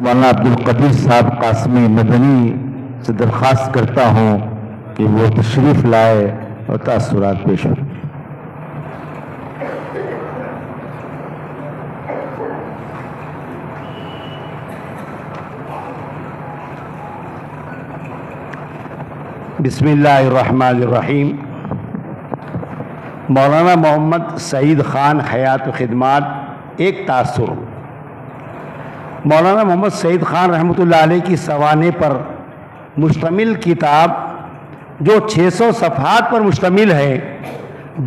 مولانا عبدالقدیر صاحب قاسمی مدنی سے درخواست کرتا ہوں کہ وہ تشریف لائے اور تاثرات پیش کریں۔ بسم اللہ الرحمن الرحیم۔ مولانا محمد سعید خان حیات و خدمات ایک تاثر۔ مولانا محمد سعید خان رحمۃ اللہ علیہ کی سوانح پر مشتمل کتاب جو 600 صفحات پر مشتمل ہے،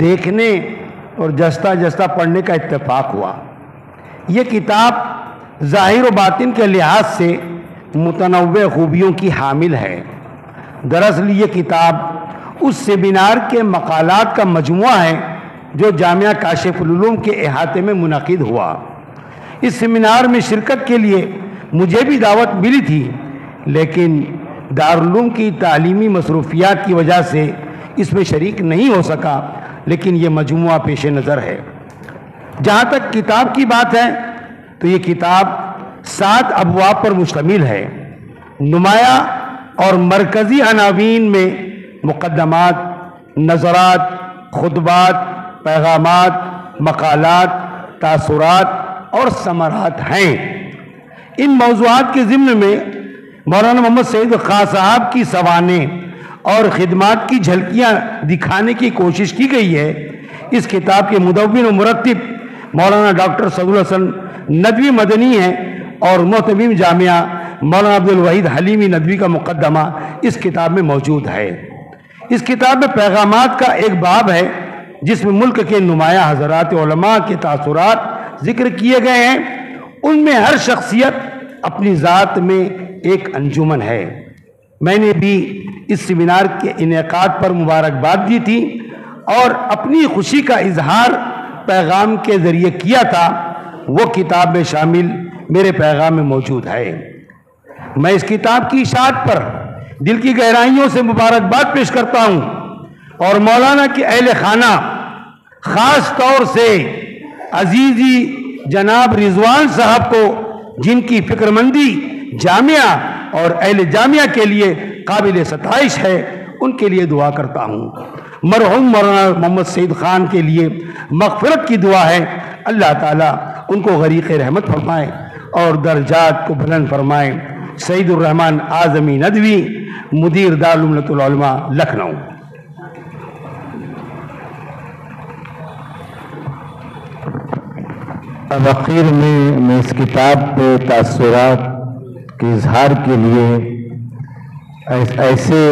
دیکھنے اور جستہ جستہ پڑھنے کا اتفاق ہوا۔ یہ کتاب ظاہر و باطن کے لحاظ سے متنوع خوبیوں کی حامل ہے۔ دراصل یہ کتاب اس سیمینار کے مقالات کا مجموعہ ہے جو جامعہ کاشف العلوم کے احاطے میں منعقد ہوا۔ اس سیمینار میں شرکت کے لیے مجھے بھی دعوت ملی تھی، لیکن دارالعلوم کی تعلیمی مصروفیات کی وجہ سے اس میں شریک نہیں ہو سکا، لیکن یہ مجموعہ پیش نظر ہے۔ جہاں تک کتاب کی بات ہے تو یہ کتاب 7 ابواب پر مشتمل ہے۔ نمایاں اور مرکزی عناوین میں مقدمات، نظرات، خطبات، پیغامات، مقالات، تاثرات اور ثمرات ہیں۔ ان موضوعات کے ضمن میں مولانا محمد سعید خان صاحب کی سوانح اور خدمات کی جھلکیاں دکھانے کی کوشش کی گئی ہے۔ اس کتاب کے مدون و مرتب مولانا ڈاکٹر صدر الحسن ندوی مدنی ہیں اور محتمیم جامعہ مولانا عبدالوحید حلیمی ندوی کا مقدمہ اس کتاب میں موجود ہے۔ اس کتاب میں پیغامات کا ایک باب ہے جس میں ملک کے نمایاں حضرات علماء کے تاثرات ذکر کیے گئے ہیں۔ ان میں ہر شخصیت اپنی ذات میں ایک انجمن ہے۔ میں نے بھی اس سیمینار کے انعقاد پر مبارکباد دی تھی اور اپنی خوشی کا اظہار پیغام کے ذریعے کیا تھا۔ وہ کتاب میں شامل میرے پیغام میں موجود ہے۔ میں اس کتاب کی اشاعت پر دل کی گہرائیوں سے مبارکباد پیش کرتا ہوں اور مولانا کے اہل خانہ، خاص طور سے عزیزی جناب رضوان صاحب کو، جن کی فکر مندی جامعہ اور اہل جامعہ کے لیے قابل ستائش ہے، ان کے لیے دعا کرتا ہوں۔ مرحوم مولانا محمد سعید خان کے لیے مغفرت کی دعا ہے۔ اللہ تعالیٰ ان کو غریق رحمت فرمائے اور درجات کو بلند فرمائے۔ سعید الرحمن اعظمی ندوی، مدیر دارالعلوم العلماء، لکھنؤ۔ اب اخیر میں اس کتاب پہ تاثرات کے اظہار کے لیے ایسے